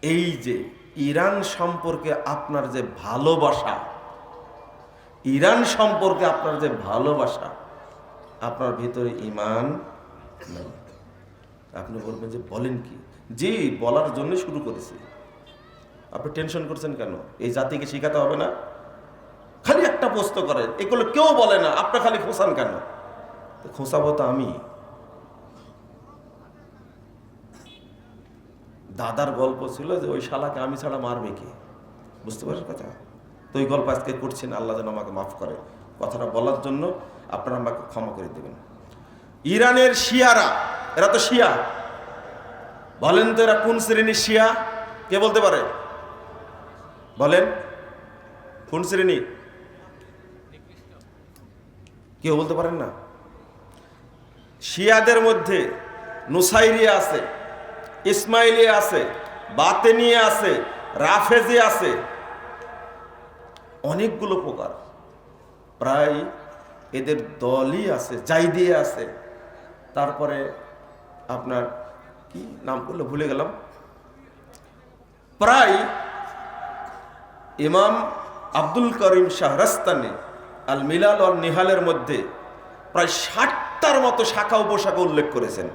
এই যে ইরান সম্পর্কে আপনার যে ভালোবাসা, ইরান সম্পর্কে আপনার যে ভালোবাসা, আপনার ভিতরে ঈমান নেই। আপনি বলবেন যে বলেন কি? জি, বলার জন্য শুরু করেছি। আপনি টেনশন করছেন কেন? এই জাতিকে শিখাতে হবে না? খালি একটা প্রশ্ন করেন, এগুলো কেউ বলে না, আপনি খালি খোঁচান কেন? খোঁচাবো তো আমি। দাদার গল্প ছিল যে ওই শালাকে আমি ছাড়া মারবে কে? বুঝতে পারেন কথা? তো ওই গল্প আজকে করছেন, আল্লাহ যেন আমাকে মাফ করে। কথাটা বলার জন্য আপনারা আমাকে ক্ষমা করে দেবেন। ইরানের শিয়ারা, এরা তো শিয়া। বলেন তো এরা কোন শ্রেণীর শিয়া? কে বলতে পারে? বলেন কোন শ্রেণী? কেউ বলতে পারেন না? শিয়াদের মধ্যে নুসাইরিয়া আছে, ইসমাইলিয়া আছে, বাতেনিয়া আছে, রাফেজি আছে, অনেকগুলো প্রকার। প্রায় এদের দলই আছে, জাইদিয়া আছে। তারপরে আপনার কি নাম করলে ভুলে গেলাম। প্রায় ইমাম আব্দুল করিম শাহরাস্তানি আল মিলাল আর নিহালের মধ্যে প্রায় 60টার মতো শাখা উপশাখা উল্লেখ করেছেন।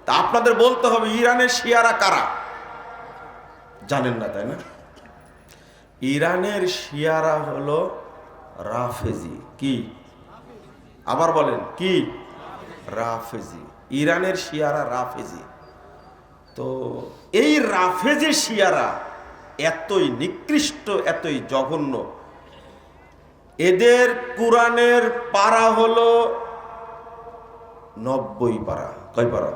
তা আপনাদের বলতে হবে ইরানের শিয়ারা কারা? জানেন না তাই না? ইরানের শিয়ারা হলো রাফেজি। কি? আবার বলেন কি? রাফেজি। ইরানের শিয়ারা রাফেজি। তো এই রাফেজি শিয়ারা এতই নিকৃষ্ট, এতই জঘন্য। এদের কোরআনের পারা হলো 90 পারা। কয় পারা?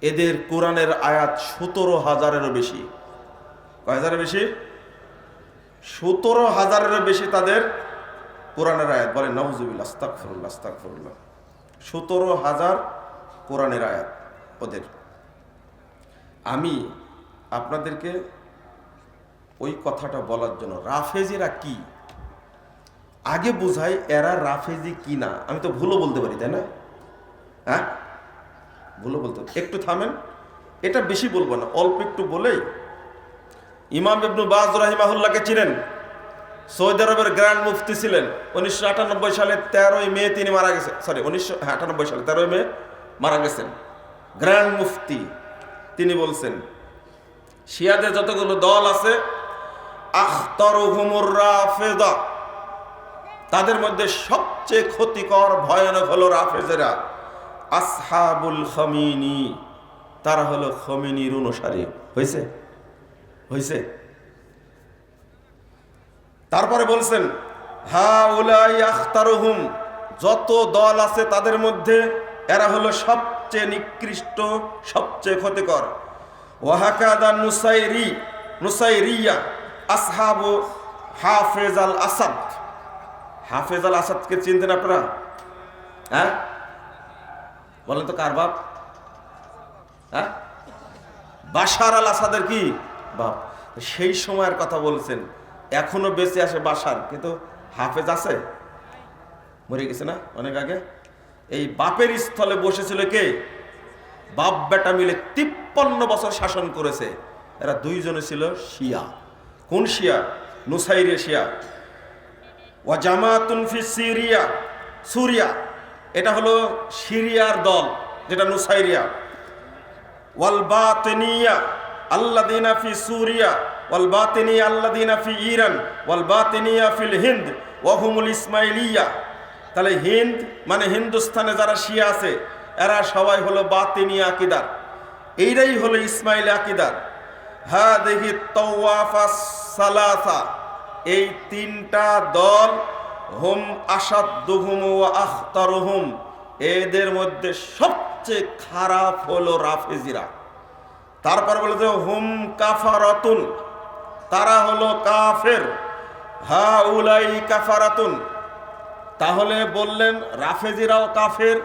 এদের কোরআনের আয়াত 17,000-এরও বেশি। কয় হাজারের বেশি? 17,000-এরও বেশি তাদের কোরআনের আয়াত। বলে নাউজুবিল্লাহ, আস্তাগফিরুল্লাহ, আস্তাগফিরুল্লাহ। 17,000 কোরআনের আয়াত ওদের। আমি আপনাদেরকে ওই কথাটা বলার জন্য, রাফেজিরা কি আগে বুঝাই, এরা রাফেজি কি না। আমি তো ভুলও বলতে পারি তাই না? হ্যাঁ, ভুলও বলতে। একটু থামেন, এটা বেশি বলবো না, অল্প একটু বলেই। ইমাম ইবনে বাজ রাহিমাহুল্লাহকে চিনেন? সৌদি আরবের গ্র্যান্ড মুফতি ছিলেন। 1998 সালে 13ই মে তিনি মারা গেছেন। সরি, 1998 সালে 13ই মে মারা গেছেন। গ্র্যান্ড মুফতি তিনি বলছেন, শিয়াদের যতগুলো দল আছে, আখতারুহুমুর রাফেদা, তাদের মধ্যে সবচেয়ে ক্ষতিকর ভয়ানক হলো রাফেজেরা। আসহাবুল খমিনি, তারা হলো খমিনির অনুসারী। হয়েছে? হয়েছে? তারপরে বলছেন হাউলাই আখতারুহুম, যত দল আছে তাদের মধ্যে এরা হলো সবচেয়ে নিকৃষ্ট, সবচেয়ে ক্ষতিকর। ওয়াহাকাদা নুসাইরিয়া আসহাবু হাফেজ আল আসাদ। হাফেজ আল আসাদকে চিনতেন আপনারা? হ্যাঁ, বলেন তো কার বাপ? হ্যাঁ, বাশার আল আসাদের কি বাপ? সেই সময়ের কথা বলছেন। এখনো বেঁচে আসে বাশার, কিন্তু হাফেজ আছে? মরে গেছে না অনেক আগে। এই বাপের স্থলে বসেছিল কে? বাপ বেটা মিলে 53 বছর শাসন করেছে। এরা দুইজনে ছিল শিয়া। কোন শিয়া? নুসাইরিয়া শিয়া। ওয়া জামাতুন ফি সিরিয়া, সুরিয়া, এটা হলো সিরিয়ার দল, যেটা নুসাইরিয়া। ওয়াল বাতিনিয়া আল্লাযিনা ফি সুরিয়া ওয়াল বাতিনিয়া আল্লাযিনা ফি ইরান ওয়াল বাতিনিয়া ফিল হিন্দ ওয়া হুমুল ইসমাইলিয়া। তাহলে হিন্দ মানে হিন্দুস্তানে যারা শিয়া আছে, এরা সবাই হলো বাতিনিয়া আকীদার। এইটাই হলো ইসমাইলি আকীদার। হাদিহি তাওয়াফাস সালাসা, এই তিনটা দল, হুম আসাদুহুম ওয়া আখতারুহুম, এদের মধ্যে সবচেয়ে খারাপ হলো রাফেজিরা। তারপর বলে যে হুম কাফারাতুন, তারা হলো কাফের। হাউলাই কাফারাতুন, তাহলে বললেন রাফেজিরাও কাফের,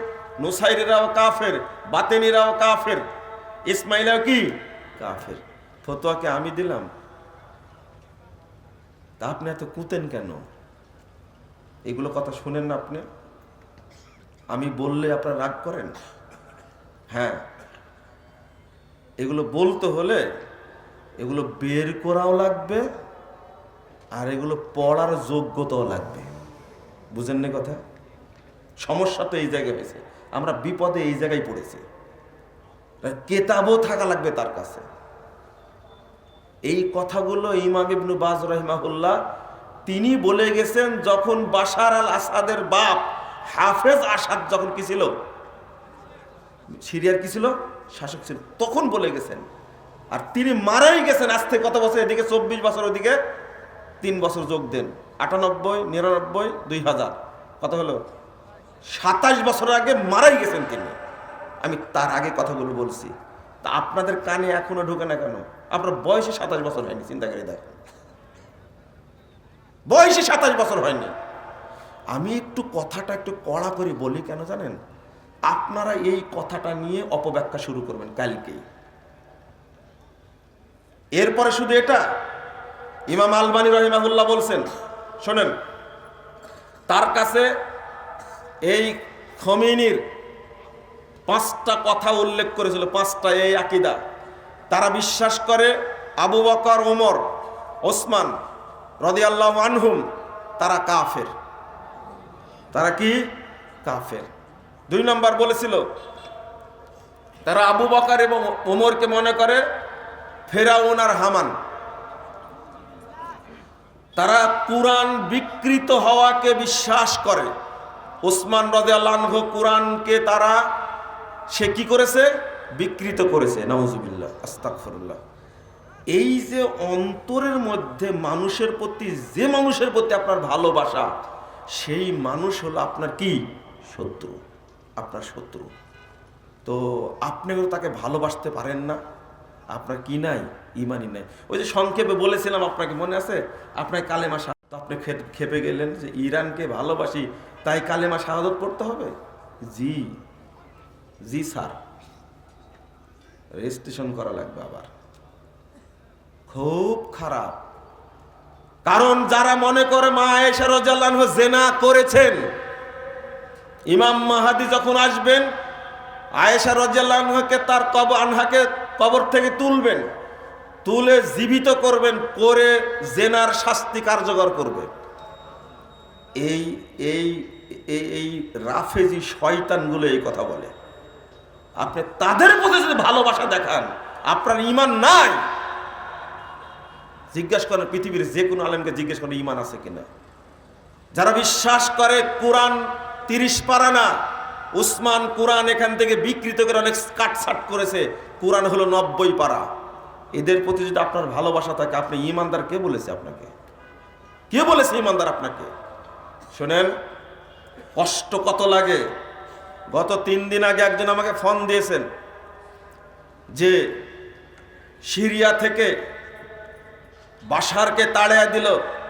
নুসাইরিরাও কাফের, বাতেনিরাও কাফের, ইসমাইলাও কি কাফের। ফতোয়াকে আমি দিলাম, তা আপনি এত কুতেন কেন? এগুলো কথা শুনেন না আপনি? আমি বললে আপনারা রাগ করেন? হ্যাঁ, এগুলো বলতে হলে এগুলো বের করাও লাগবে, আর এগুলো পড়ার যোগ্যতাও লাগবে। বুঝেন না কথা? সমস্যা তো এই জায়গায় হয়েছে, আমরা বিপদে এই জায়গায় পড়েছি। কেতাবও থাকা লাগবে তার কাছে। এই কথাগুলো ইমাম ইবনু বাজ রাহিমাহুল্লাহ তিনি বলে গেছেন যখন বাশার আল আসাদের বাপ হাফেজ আসাদ যখন কি ছিল, সিরিয়ার কি ছিল, শাসক ছিল, তখন বলে গেছেন। আর তিনি মারাই গেছেন আজ থেকে কত বছর, এদিকে 24 বছর, ওদিকে 3 বছর যোগ দেন, 98, 99, 2000, কত হলো? 27 বছর আগে মারাই গেছেন তিনি। আমি তার আগে কথাগুলো বলছি, তা আপনাদের কানে এখনো ঢোকে না কেন? আপনার বয়সে 27 বছর হয়নি, চিন্তা করে দেখেন, বয়সে 27 বছর হয়নি। আমি একটু কথাটা একটু কড়া করে বলি কেন জানেন? আপনারা এই কথাটা নিয়ে অপব্যাখ্যা শুরু করবেন কালকেই। এরপরে শুধু এটা, ইমাম আলবানী রাহিমাহুল্লাহ বলছেন, শোনেন, তার কাছে এই খমিনীর 5টা কথা উল্লেখ করেছিল, 5টা এই আকীদা। তারা বিশ্বাস করে আবু বকর, ওমর, ওসমান রাদিয়াল্লাহু আনহুম তারা কাফের। তারা কি? কাফের। 2 নম্বর বলেছিল তারা আবু বকর এবং ওমরকে মনে করে ফেরাউন আর হামান। তারা কুরআন বিকৃত হওয়াকে বিশ্বাস করে। ওসমান রাদিয়াল্লাহু আনহু কুরআনকে তারা সে কি করেছে? বিকৃত করেছে। নাউজুবিল্লাহ, আস্তাগফিরুল্লাহ। এই যে অন্তরের মধ্যে মানুষের প্রতি, যে মানুষের প্রতি আপনার ভালোবাসা, সেই মানুষ হলো আপনার কি? শত্রু, আপনার শত্রু। তো আপনিও তাকে ভালোবাসতে পারেন না, আপনার কি নাই? ইমানই নাই। ওই যে সংক্ষেপে বলেছিলাম আপনাকে, মনে আছে? আপনার কালেমা শাহাদাত, আপনি খেপে গেলেন যে ইরানকে ভালোবাসি তাই কালেমা শাহাদাত পড়তে হবে? জি জি স্যার, রেজিস্ট্রেশন করা লাগবে আবার। খুব খারাপ। কারণ যারা মনে করে মা আয়েশা রাদিয়াল্লাহু আনহা জিনা করেছেন, ইমাম মাহদী যখন আসবেন আয়েশা রাদিয়াল্লাহু আনহাকে তার আনহাকে কবর থেকে তুলবেন, তুলে জীবিত করবেন, করে জেনার শাস্তি কার্যকর করবে। এই এই এই রাফেজি শয়তানগুলো এই কথা বলে। আপনি তাদের মধ্যে যদি ভালোবাসা দেখান, আপনার ঈমান নাই। জিজ্ঞাসা করেন পৃথিবীর যে কোনো আলেমকে, জিজ্ঞেস করেন ঈমান আছে কিনা। যারা বিশ্বাস করে কোরআন 30 পারা না, উসমান কোরআন এখান থেকে বিকৃত করে অনেক কাটছাট করেছে, কোরআন হলো 90 পারা। এদের প্রতি যদি আপনার ভালোবাসা থাকে, আপনি ঈমানদার কে বলেছে আপনাকে? কে বলেছে ঈমানদার আপনাকে? শোনেন, কষ্ট কত লাগে। গত 3 দিন আগে একজন আমাকে ফোন দিয়েছেন যে সিরিয়া থেকে বাশারকে তাড়িয়ে দিল,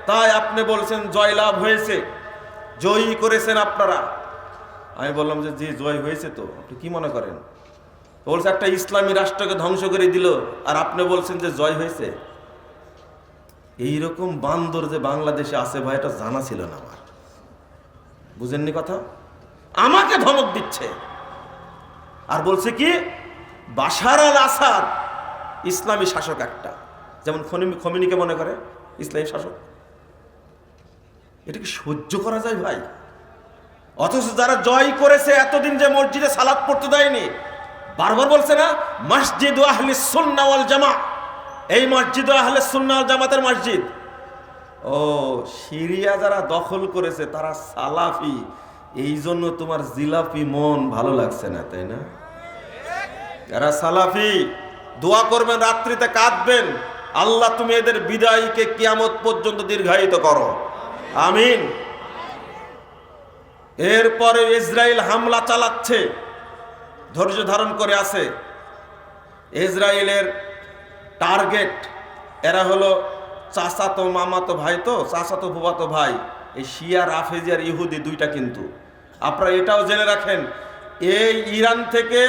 তাই আপনি বলছেন জয়লাভ হয়েছে, জয়ী করেছেন আপনারা। আমি বললাম যে জি, জয় হয়েছে। তো আপনি কি মনে করেন? বলছে একটা ইসলামী রাষ্ট্রকে ধ্বংস করে দিল, আর আপনি বলছেন যে জয় হয়েছে। এইরকম বান্দর যে বাংলাদেশে আছে ভাই, এটা জানা ছিল না আমার। বুঝেননি কথা? আমাকে ধমক দিচ্ছে আর বলছে কি বাশার আল আসাদ ইসলামী শাসক একটা, যেমন খমিনীকে মনে করে ইসলামী শাসক। এটা কি সহ্য করা যায় ভাই? অথচ যারা জয় করেছে, এতদিন যে মসজিদে সালাত পড়তে দেয়নি, বারবার বলছে না মসজিদ আহলে সুন্নাহ ওয়াল জামা, এই মসজিদ আহলে সুন্নাহ ওয়াল জামাতের মসজিদ। ও সিরিয়া যারা দখল করেছে তারা সালাফি, এই জন্য তোমার জিলাপি মন ভালো লাগছে না, তাই না? যারা সালাফি দোয়া করবেন, রাত্রিতে কাঁদবেন, আল্লাহ তুমি এদের বিদায়কে কিয়ামত পর্যন্ত দীর্ঘায়িত করো, আমিন। এরপরে ইসরায়েল হামলা চালাচ্ছে, ধৈর্য ধারণ করে আছে। ইসরায়েলের টার্গেট এরা হলো চাচাতো মামাতো ভাই, তো চাচাতো ফুফাতো ভাই, এই শিয়া রাফেজি আর ইহুদি দুইটা। কিন্তু আপনারা এটাও জেনে রাখেন, এই ইরান থেকে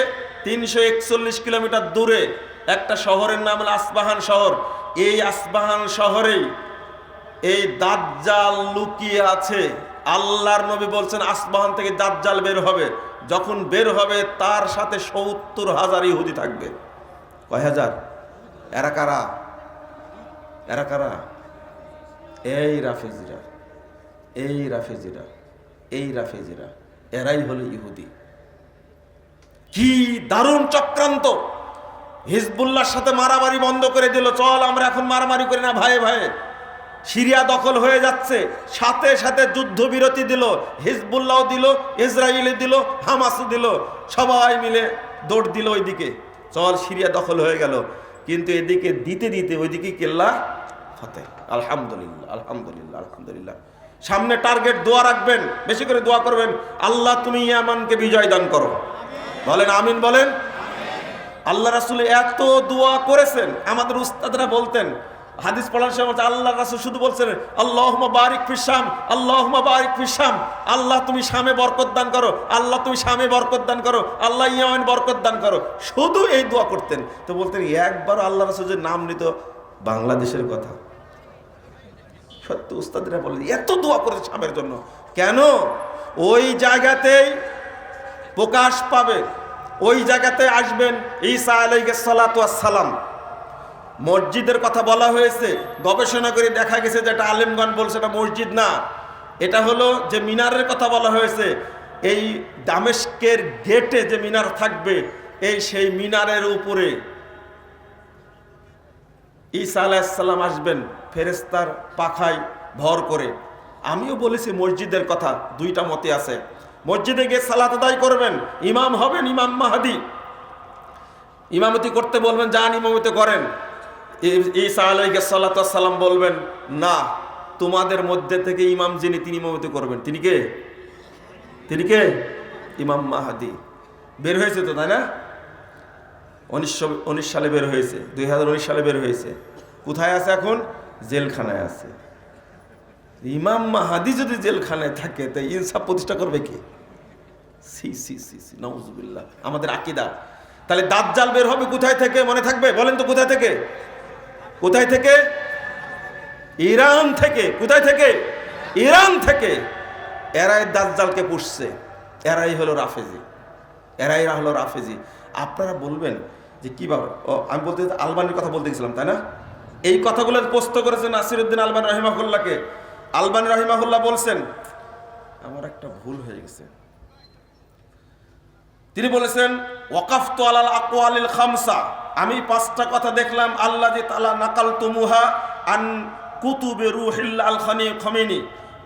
341 কিলোমিটার দূরে একটা শহরের নাম হলো আসবাহান শহর। এই আসবাহান শহরেই এই দাজ্জাল লুকিয়ে আছে। আল্লাহর নবী বলছেন আসবাহান থেকে দাজ্জাল বের হবে, যখন বের হবে তার সাথে 70,000 ইহুদি থাকবে। কয় হাজার? এরা কারা? এরা কারা? এই রাফেজিরা, এই রাফেজিরা, এই রাফেজিরা, এরাই হলো ইহুদি। কি দারুণ চক্রান্ত! হিজবুল্লাহর সাথে মারামারি বন্ধ করে দিল, চল আমরা এখন মারামারি করি না ভাই ভাই। সিরিয়া দখল হয়ে যাচ্ছে, সাথে সাথে যুদ্ধবিরতি দিল, হিজবুল্লাহ দিল, ইসরায়েল দিল, হামাস দিল, সবাই মিলে দৌড় দিল ওইদিকে, চল সিরিয়া দখল হয়ে গেল। কিন্তু এদিকে দিতে দিতে ওইদিকে কেল্লা ফতে। আলহামদুলিল্লাহ, আলহামদুলিল্লাহ, আলহামদুলিল্লাহ। সামনে টার্গেট দোয়া রাখবেন, বেশি করে দোয়া করবেন, আল্লাহ তুমি ইয়ামানকে বিজয় দান করো। বলেন আমিন, বলেন। আল্লাহ রাসূল এত দোয়া করেছেন, আমাদের উস্তাদরা বলতেন, হাদিস পড়ার সময় আল্লাহ রাসূল শুধু বলছেন আল্লাহুম্মা বারিক ফিশ শাম, আল্লাহুম্মা বারিক ফিশ শাম, আল্লাহ তুমি শামে বরকত দান করো, আল্লাহ তুমি শামে বরকত দান করো, আল্লাহ ইয়ামান বরকত দান করো, শুধু এই দোয়া করতেন। তো বলতেন একবার আল্লাহ রাসূল যে নাম নিত বাংলাদেশের কথা। সত্য উস্তাদরা বলেন এত দোয়া করেছে শামের জন্য। কেন? ওই জায়গাতেই প্রকাশ পাবে, ওই জায়গাতে আসবেন ঈসা আলাইহিস সালাতু ওয়াস সালাম। মসজিদের কথা বলা হয়েছে, গবেষণা করে দেখা গেছে যে এটা আলেমগণ বলছে এটা মসজিদ না, এটা হলো যে মিনারের কথা বলা হয়েছে, এই দামেস্কের গেটে যে মিনার থাকবে, এই সেই মিনারের উপরে ঈসা আলাইহিস সালাম আসবেন ফেরেশতার পাখায় ভর করে। আমিও বলেছি মসজিদের কথা, দুইটা মতে আছে। মসজিদে গিয়ে সালাত আদায় করবেন, ইমাম হবেন ইমাম মাহদি, ইমামতি করতে বলবেন, যান ইমামতি করেন। ঈসা আলাইহিস সালাতু ওয়াস সালাম বলবেন, না, তোমাদের মধ্যে থেকে ইমাম যিনি তিনি ইমামতি করবেন। তিনি কে? তিনি কে? ইমাম মাহদি। বের হয়েছে তো, তাই না? 1919 সালে বের হয়েছে, 2019 সালে বের হয়েছে। কোথায় আছে এখন? জেলখানায় আছে। ইমাম মাহদি যদি জেলখানায় থাকে তাই ইনসাফ প্রতিষ্ঠা করবে কে? সি সি সি সি, নাউজুবিল্লাহ। আমাদের আকীদা। তাহলে দাজ্জাল বের হবে কোথায় থেকে? মনে থাকবে? বলেন তো কোথায় থেকে? কোথায় থেকে? ইরান থেকে। কোথায় থেকে? ইরান থেকে। এরাই দাজ্জালকে পুষছে, এরাই হলো রাফেজি, এরাই হলো রাফেজি। আপনারা বলবেন যে কিভাবে? আমি বলতে আলবানির কথা বলতে গেছিলাম, তাই না? এই কথাগুলো প্রশ্ন করেছেন নাসিরউদ্দিন আলবানী রাহিমাহুল্লাহকে। আলবানী রাহিমাহুল্লাহ বলছেন, আমার একটা ভুল হয়ে গেছে। তিনি বলেছেন ওয়াকাফতু আলাল আকওয়ালিল খামসা, আমি 5টা কথা দেখলাম, আল্লাযী তাআলা নাকালতুমুহা আন কুতুবে রুহিল আল খামিনি,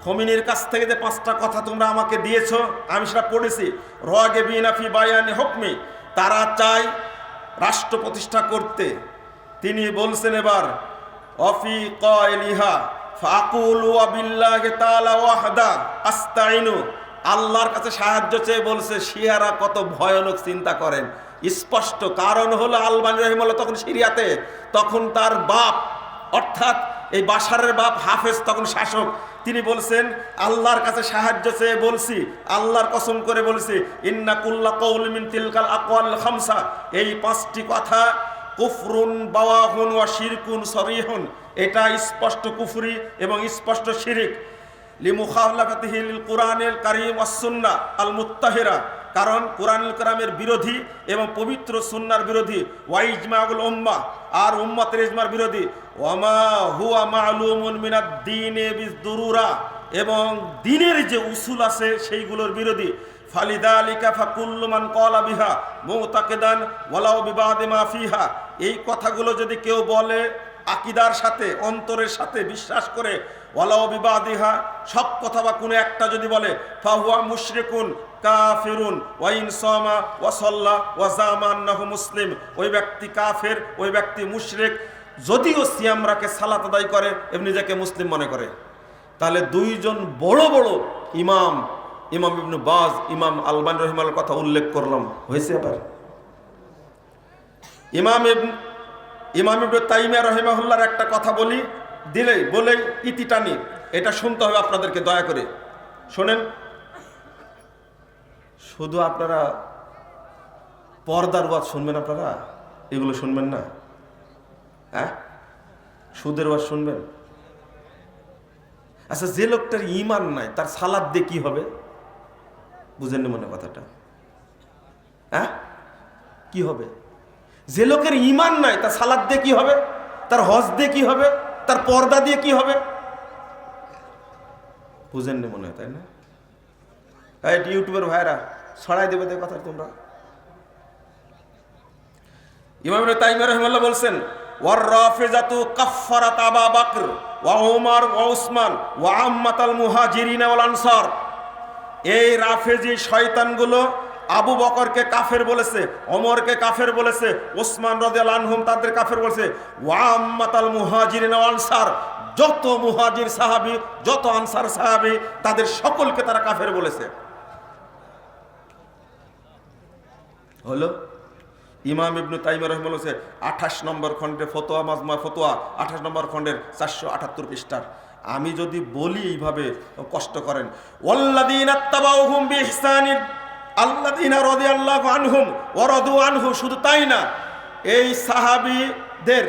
খমিনির কাছ থেকে যে 5টা কথা তোমরা আমাকে দিয়েছো, আমি সেটা পড়েছি। রাগিবিনা ফি বায়ানি হুকমি, তারা চায় রাষ্ট্র প্রতিষ্ঠা করতে। তিনি বলছেন এবার অফি কায়লিহা ফাকুলু বিল্লাহি তাআলা ওয়াহদা আস্তাইনু, আল্লাহর কাছে সাহায্য চেয়ে বলছে। শিয়ারা কত ভয়ানক চিন্তা করেন, স্পষ্ট কারণ হলো আলবানী রাহিমাহুল্লাহ তখন সিরিয়াতে, তখন তার বাপ অর্থাৎ এই বাশারের বাপ হাফেজ তখন শাসক। তিনি বলছেন আল্লাহর কাছে সাহায্য চেয়ে বলছি, আল্লাহর কসম করে বলছি, ইন্না কুল্লা কওলি মিন তিলকাল আকওয়াল খামসা, এই 5টি কথা কুফরুন বাওয়াহুন ওয়া শিরকুন সরিহুন, এটা স্পষ্ট কুফরি এবং স্পষ্ট শিরিক। লিমুখালাফাতিহি লিল কুরআনিল কারীম ওয়াস সুন্নাহ আল মুত্তাহিরা, কারণ কুরআনুল কারীমের বিরোধী এবং পবিত্র সুন্নাহর বিরোধী। ওয়া ইজমাউল উম্মাহ, আর উম্মতের ইজমার বিরোধী। ওয়ামা হুয়া মা'লুমুন মিনাদ দ্বীনি বিদুরুরা, এবং দ্বীনের যে উসুল আছে সেইগুলোর বিরোধী। ফালিদালিকা ফাকুল্লু মান ক্বালা বিহা মুতাকিদান ওয়ালাউ বিবাদি মা ফিহা, এই কথাগুলো যদি কেউ বলে আকীদার সাথে, অন্তরের সাথে বিশ্বাস করে, ওয়ালাউ বিবাদিহা, সব কথা বা কোনো একটা যদি বলে, ফাহুয়া মুশরিকুন কাফিরুন ওয়া ইন সামা ওয়া সাল্লা ওয়া জামা আন্নাহু মুসলিম, ওই ব্যক্তি কাফের, ওই ব্যক্তি মুশরিক, যদিও সিয়াম রাখে, সালাত আদায় করে, এমনি নিজেকে মুসলিম মনে করে। তাহলে দুইজন বড় বড় ইমাম, ইমাম ইবনে বাজ, ইমাম আলবানী রাহিমাহুল্লাহর কথা উল্লেখ করলাম, হয়েছে। আবার ইমাম ইবনে তাইমিয়া রাহিমাহুল্লাহর একটা কথা বলেই ইতি টানি, এটা শুনতে হবে আপনাদেরকে, দয়া করে শোনেন। শুধু আপনারা পর্দার ওয়াজ শুনবেন, আপনারা এগুলো শুনবেন না? হ্যাঁ, সুদের ওয়াজ শুনবেন? আচ্ছা, যে লোকটার ঈমান নাই তার সালাত দিয়ে কি হবে? বুঝেননি মনে কথাটা? হ্যাঁ, কি হবে? যে লোকের ঈমান নাই তার সালাত দিয়ে কি হবে? তার হজ দিয়ে কি হবে? তার পর্দা দিয়ে কি হবে? বুঝেননি মনে হয়, তাই না? এই ইউটিউবের ভাইরা ছড়াই দেবে তো কথা তোমরা। ইমাম ইবনে তাইমিয়া রাহিমাহুল্লাহ বলছেন, ওয়ার রাফিজাতু কাফফারাত আবা বকর ওয়া উমর ওয়া উসমান ওয়া আম্মাতাল মুহাজিরিন ওয়াল আনসার। এই রাফেজি শয়তানগুলো আবু বকরকে কাফের বলেছে, ওমরকে কাফের বলেছে, ওসমান রাদিয়াল্লাহু আনহুম তাদের কাফের বলেছে, ওয়া আম্মাতাল মুহাজিরিন ওয়াল আনসার, যত মুহাজির সাহাবী যত আনসার সাহাবী তাদের সকলকে তারা কাফের বলেছে। হলো ইমাম ইবনে তাইমিয়া রাহিমাহুল্লাহ 28 নম্বর খণ্ডে ফতোয়া মাজমা ফতোয়া 28 নম্বর খণ্ডের 478 পৃষ্ঠার। আমি যদি বলি এইভাবে কষ্ট করেন, ওয়াল্লাযীনা তাবাউহুম বিইহসানিন আল্লাযীনা রাদিয়াল্লাহু আনহুম ওয়া রাদু আনহু, শুধু তাই না, এই সাহাবীদের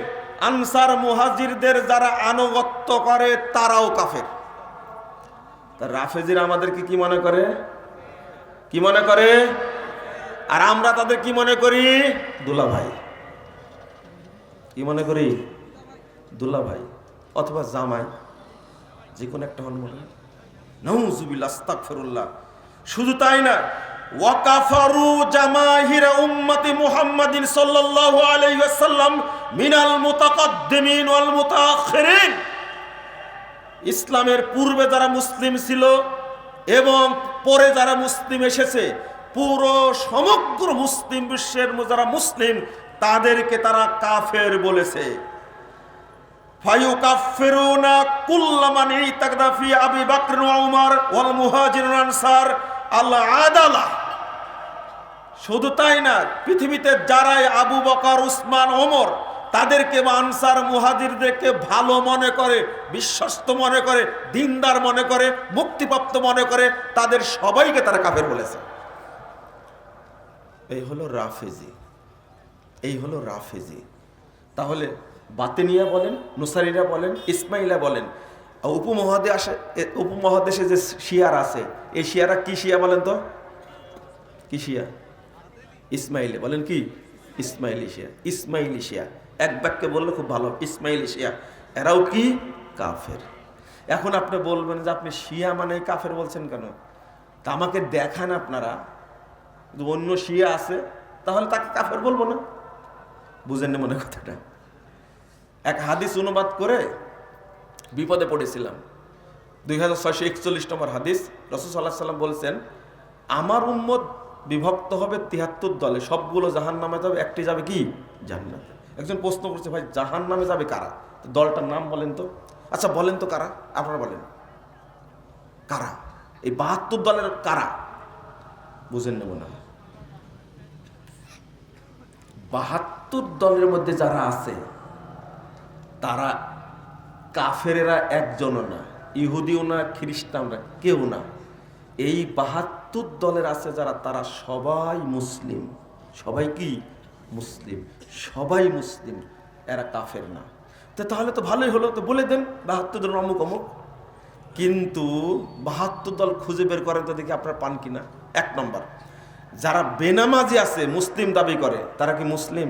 আনসার মুহাজিরদের যারা আনুগত্য করে তারাও কাফের। তা রাফেজিরা আমাদেরকে কি মনে করে? কি মনে করে? আর আমরা তাদের কি মনে করি? দুলা ভাই। কি মনে করি? দুলা ভাই অথবা জামাই, যে কোনো একটা হন মনে। নাউযুবিল্লাহ, আস্তাগফিরুল্লাহ। শুধু তাই না, ওয়াকাফারু জামাহির উম্মতি মুহাম্মাদিন সাল্লাল্লাহু আলাইহি ওয়াসাল্লাম মিনাল মুতাকাদ্দিমিন ওয়াল মুতাআখিরিন। ইসলামের পূর্বে যারা মুসলিম ছিল এবং পরে যারা মুসলিম এসেছে, পুরো সমগ্র মুসলিম বিশ্বের যারা মুসলিম তাদেরকে তারা কাফের বলেছে। ফায়ুকাফিরুনা কুল্লা মান ইতাকদা ফি আবি বকর ওয়া উমর ওয়াল মুহাজিরুন আনসার আল আদালা। শুধু তাই না, পৃথিবীতে যারাই আবু বকর উসমান ওমর তাদেরকে বা আনসার মুহাজিরদেরকে ভালো মনে করে, বিশ্বস্ত মনে করে, দিনদার মনে করে, মুক্তিপ্রাপ্ত মনে করে, তাদের সবাইকে তারা কাফের বলেছে। এই হলো রাফেজি, এই হলো রাফেজি। তাহলে বাতিনিয়া বলেন, নুসারিরা বলেন, ইসমাইলা বলেন, উপমহাদেশে যে শিয়ার আছে, এই শিয়ারা কি শিয়া বলেন তো? কি শিয়া? ইসমাইলি বলেন। কি? ইসমাইলি শিয়া। ইসমাইলি শিয়া এক বাক্যে বললে খুব ভালো, ইসমাইলি শিয়া। এরাও কি? কাফের। এখন আপনি বলবেন যে আপনি শিয়া মানে কাফের বলছেন কেন? তা আমাকে দেখান আপনারা অন্য শিয়া আছে, তাহলে তাকে কাফের বলবো না। বুঝেন না মনে কথাটা? এক হাদিস অনুবাদ করে বিপদে পড়েছিলাম। 2641 নম্বর হাদিস। রাসূল সাল্লাল্লাহু আলাইহি সাল্লাম বলছেন, আমার উম্মত বিভক্ত হবে 73 দলে, সবগুলো জাহান্নামে যাবে, একটি যাবে কি? জান্নাতে। একজন প্রশ্ন করছে, ভাই জাহান্নামে যাবে কারা? দলটার নাম বলেন তো। আচ্ছা বলেন তো কারা, আপনারা বলেন কারা এই 72 দলের কারা? বুঝেন না মনে হয়? 72 দলের মধ্যে যারা আছে তারা কাফেরেরা একজনও না, ইহুদিও না, খ্রিস্টানরা কেউ না। এই 72 দলের আছে যারা, তারা সবাই মুসলিম। সবাই কি? মুসলিম। সবাই মুসলিম, এরা কাফের না। তাহলে তো ভালোই হলো, তো বলে দেন 72 দল অমুক অমুক। কিন্তু 72 দল খুঁজে বের করেন তো দেখি আপনার পান কিনা। 1 নম্বর, যারা বেনামাজি আছে, মুসলিম দাবি করে, তারা কি মুসলিম?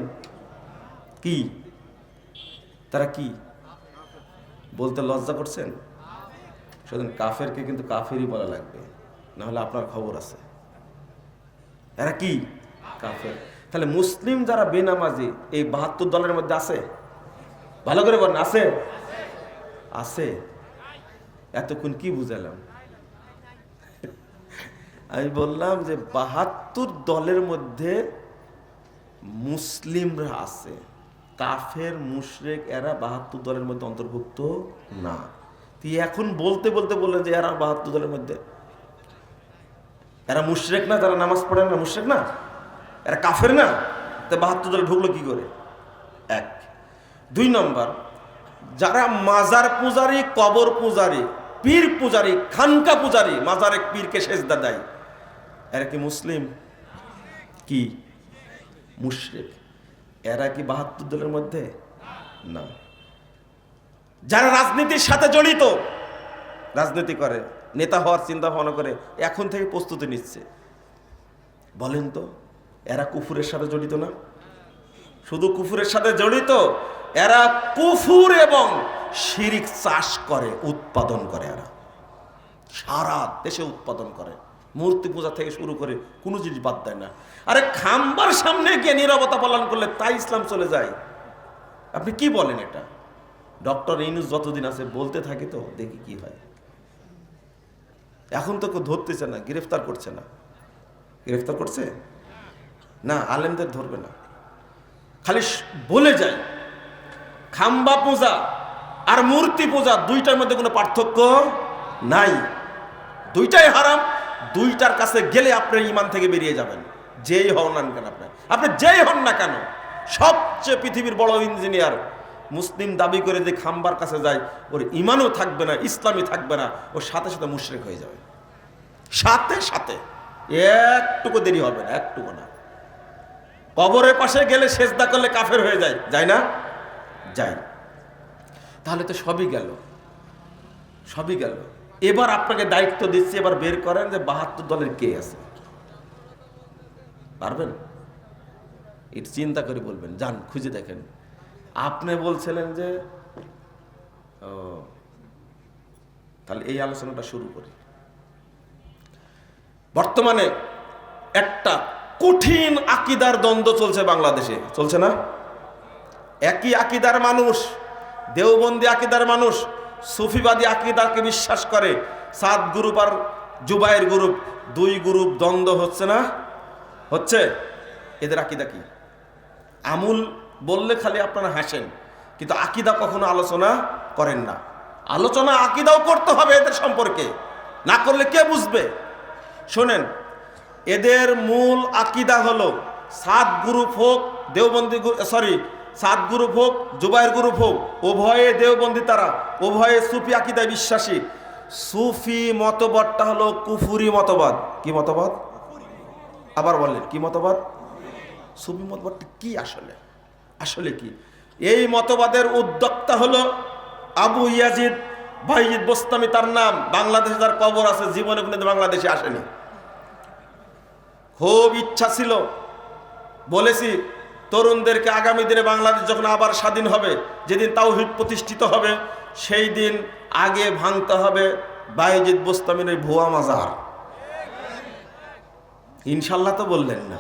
কি? তারা কি? বলতে লজ্জা করছেন? শুধু কাফেরকে কিন্তু কাফেরই বলা লাগবে, না হলে আপনার খবর আছে। এরা কি? কাফের। তাহলে মুসলিম যারা বেনামাজি এই 72 দলের মধ্যে আছে? ভালো করে বলেন, আছে? আছে। এতক্ষণ কি বুঝালাম? আমি বললাম যে 72 দলের মধ্যে মুসলিমরা আছে, কাফের মুশরিক এরা 72 দলের মধ্যে অন্তর্ভুক্ত না। তুই এখন বলতে বলতে বললেন যে এরা 72 দলের মধ্যে। এরা মুশরিক না? যারা নামাজ পড়েন না মুশরিক না? এরা কাফের না? তো 72 দলে ঢুকলো কি করে? 1। 2 নম্বর, যারা মাজার পূজারি, কবর পূজারি, পীর পূজারি, খানকা পূজারি, মাজারে পীরকে সেজদা দেয়, এরা কি মুসলিম? কি? মুশরিক। এরা কি 72 দলের মধ্যে? না। যারা রাজনীতির সাথে জড়িত, রাজনীতি করে, নেতা হওয়ার চিন্তা ভাবনা করে, এখন থেকে প্রস্তুতি নিচ্ছে, বলেন তো এরা কুফুরের সাথে জড়িত না? শুধু কুফুরের সাথে জড়িত, এরা কুফুর এবং শিরিক চাষ করে, উৎপাদন করে, এরা সারা দেশে উৎপাদন করে, মূর্তি পূজা থেকে শুরু করে কোনো জিনিস বাদ দেয় না। আরে খাম্বার সামনে গিয়ে নীরবতা পালন করলে তাই ইসলাম চলে যায়। আপনি কি বলেন এটা? ডক্টর ইউনূস যতদিন আছে বলতে থাকে, তো দেখি কি হয়। এখন তো কেউ ধরতেছে না, গ্রেফতার করছে না। গ্রেফতার করছে না, আলেমদের ধরবে না, খালি বলে যায়। খাম্বা পূজা আর মূর্তি পূজা দুইটার মধ্যে কোনো পার্থক্য নাই, দুইটাই হারাম। দুইটার কাছে গেলে আপনার ঈমান থেকে বেরিয়ে যাবেন, যেই হন না কেন। আপনি যেই হন না কেন, সবচেয়ে পৃথিবীর বড় ইঞ্জিনিয়ার মুসলিম দাবি করে যে খাম্বার কাছে যায়, ওর ঈমানও থাকবে না, ইসলামই থাকবে না, ওর সাথে সাথে মুশরিক হয়ে যাবে, সাথে সাথে। একটুকু দেরি হবে না, একটুকু না। কবরের পাশে গেলে সেজদা করলে কাফের হয়ে যায়, যায় না? যায়। তাহলে তো সবই গেল, সবই গেল। এবার আপনাকে দায়িত্ব দিচ্ছি, এবার বের করেন যে 72 দলের কে আছে, পারবেন? এটা চিন্তা করে বলবেন, যান খুঁজে দেখেন। আপনি বলছিলেন যে তাহলে এই আলোচনাটা শুরু করি। বর্তমানে একটা কঠিন আকীদার দ্বন্দ্ব চলছে বাংলাদেশে, চলছে না? একই আকীদার মানুষ, দেওবন্দি আকীদার মানুষ সুফিবাদী আকীদাকে বিশ্বাস করে। সাদ গ্রুপ আর জুবায়ের গ্রুপ, দুই গ্রুপ দ্বন্দ্ব হচ্ছে না? হচ্ছে। এদের আকীদা কি? আমুল বললে খালি আপনারা হাসেন, কিন্তু আকীদা কখনো আলোচনা করেন না। আলোচনা আকীদাও করতে হবে এদের সম্পর্কে, না করলে কে বুঝবে? শোনেন, এদের মূল আকীদা হলো সাদ গ্রুপ হোক, দেওবন্দি, সরি, সাদ গ্রুপ হোক, জুবায়ের গ্রুপ হোক, উভয়ে দেওবন্দি, তারা উভয়ে সুফি আকীদায় বিশ্বাসী। সুফি মতবাদটা হলো কুফুরি মতবাদ। কি মতবাদ? আবার বললেন কি মতবাদ? সুফি মতবাদটা কি আসলে? আসলে কি? এই মতবাদের উদ্যোক্তা হলো আবু ইয়াজিদ বাইজিদ বোস্তামি, তার নাম। বাংলাদেশে তার কবর আছে, জীবনে কিন্তু বাংলাদেশে আসেনি। খুব ইচ্ছা ছিল, বলেছি তরুণদেরকে, আগামী দিনে বাংলাদেশ যখন আবার স্বাধীন হবে, যেদিন তাওহীদ প্রতিষ্ঠিত হবে, সেই দিন আগে ভাঙতে হবে বাইজিদ বোস্তামির ওই ভুয়া মাজার। ইনশাল্লাহ তো বললেন না?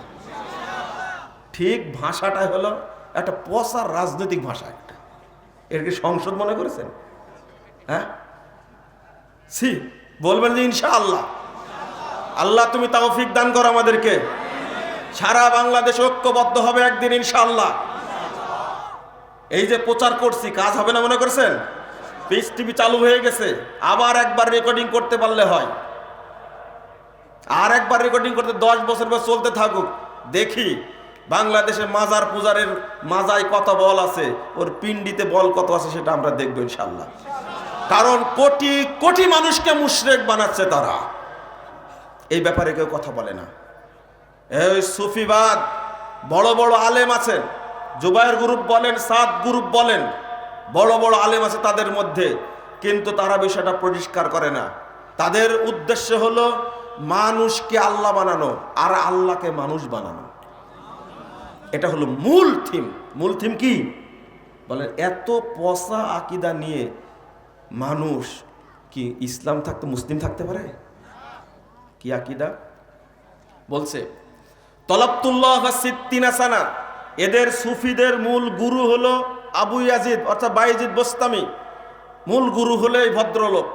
ঠিক ভাষাটা হলো একটা পচার রাজনৈতিক ভাষা। একটা এর কি সংসদ মনে করেছেন? হ্যাঁ, সি বলবেন যে ইনশাআল্লাহ। আল্লাহ তুমি তৌফিক দান করো আমাদেরকে। সারা বাংলাদেশ ঐক্যবদ্ধ হবে একদিন ইনশাআল্লাহ। এই যে প্রচার করছি, কাজ হবে না মনে করছেন? পিস টিভি চালু হয়ে গেছে, আবার একবার রেকর্ডিং করতে পারলে হয়। আর একবার রেকর্ডিং করতে 10 বছর পর চলতে থাকুক, দেখি বাংলাদেশে মাজার পূজারের মাজায় কত বল আছে, ওর পিন্ডিতে বল কত আছে, সেটা আমরা দেখবো ইনশাআল্লাহ। কারণ কোটি কোটি মানুষকে মুশরিক বানাচ্ছে তারা। এই ব্যাপারে কেউ কথা বলে না। এই সুফিবাদ, বড় বড় আলেম আছেন, জুবায়ের গ্রুপ বলেন, সাদ গ্রুপ বলেন, বড় বড় আলেম আছে তাদের মধ্যে, কিন্তু তারা বিষয়টা পরিষ্কার করে না। তাদের উদ্দেশ্য হলো মানুষকে আল্লাহ বানানো আর আল্লাহকে মানুষ বানানো। এটা হলো মূল থিম। মূল থিম কি বলেন? এত পচা আকীদা নিয়ে মানুষ কি ইসলাম থাকতে মুসলিম থাকতে পারে? কি আকীদা বলছে? তলাবতুল্লাহ সিত্তিনা সানা। এদের সুফিদের মূল গুরু হলো আবু ইয়াজিদ অর্থাৎ বাইজিদ বোস্তামি। মূল গুরু হলো এই ভদ্রলোক।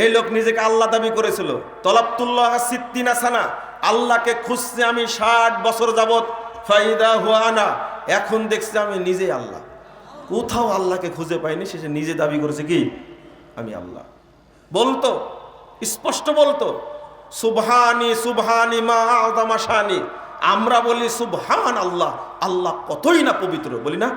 এই লোক নিজেকে আল্লাহ দাবি করেছিল। তলাবতুল্লাহ সিত্তিনা সানা, আল্লাহকে খুঁজছে আমি 60 বছর যাবত। ফাইদা হুয়ানা, এখন দেখছি আমি নিজেই আল্লাহ। কোথাও আল্লাহকে খুঁজে পাইনি, শেষে নিজে দাবি করেছে কি আমি আল্লাহ। বলতো, স্পষ্ট বলতো, সুবহানি সুবহানি মা আযমা শানি। আমরা বলি সুবহান আল্লাহ, আল্লাহ কতই না পবিত্র, বলি না?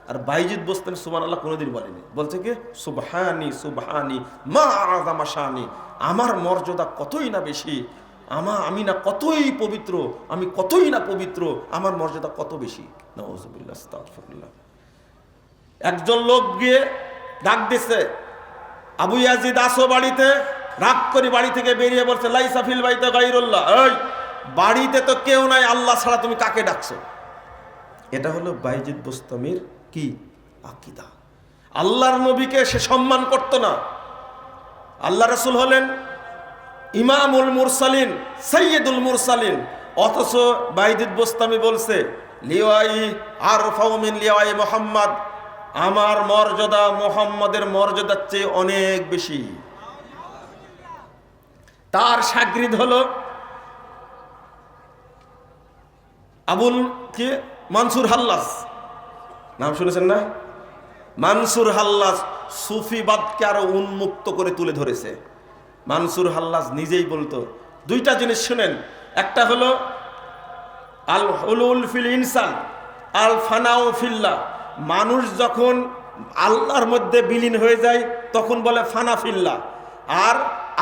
আর বাইজিদ বোস্তামি সুবহানাল্লাহ কোনোদিন বলেনি, বলছে কি সুবহানি সুবহানি মা আযমা শানি, আমার মর্যাদা কতই না বেশি, আমি না কতই পবিত্র, আমি কতই না পবিত্র, আমার মর্যাদা কত বেশি। নাউযুবিল্লাহ, আস্তাগফিরুল্লাহ। একজন লোক গিয়ে ডাক দিছে, আবু ইয়াজিদ আসো বাড়িতে। রাগ করে বাড়ি থেকে বেরিয়ে বলছে, লাইসা ফিল বাইতে গায়রুল্লাহ, এই বাড়িতে তো কেউ নাই, আল্লাহ ছাড়া তুমি কাকে ডাকছো? এটা হলো বাইজিদ বোস্তামির কি আকীদা। আল্লাহর নবীকে সে সম্মান করত না। আল্লাহ রাসূল হলেন ইমামুল মুরসালিন, সাইয়্যিদুল মুরসালিন, অথচ বাইদিদ বোস্তামি বলছে লিওয়াই আরফাউ মিন লিওয়াই মুহাম্মদ, আমার মর্যাদা মুহাম্মাদের মর্যাদার চেয়ে অনেক বেশি। তার শাগরিদ হলো আবুল কি মানসুর হাল্লাজ, নাম শুনেছেন না? মানসুর হাল্লাজ সুফিবাদকে আরো উন্মুক্ত করে তুলে ধরেছে। মানসুর হাল্লাজ নিজেই বলতো, দুইটা জিনিস শুনেন, একটা হলো আল হুলুল ফিল ইনসান, আল ফানাউ ফিল্লাহ, মানুষ যখন আল্লাহর মধ্যে বিলীন হয়ে যায় তখন বলে ফানা ফিল্লাহ, আর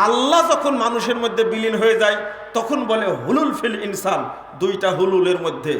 আল্লাহ যখন মানুষের মধ্যে বিলীন হয়ে যায় তখন বলে হুলুল ফিল ইনসান। দুইটা হুলুলের মধ্যে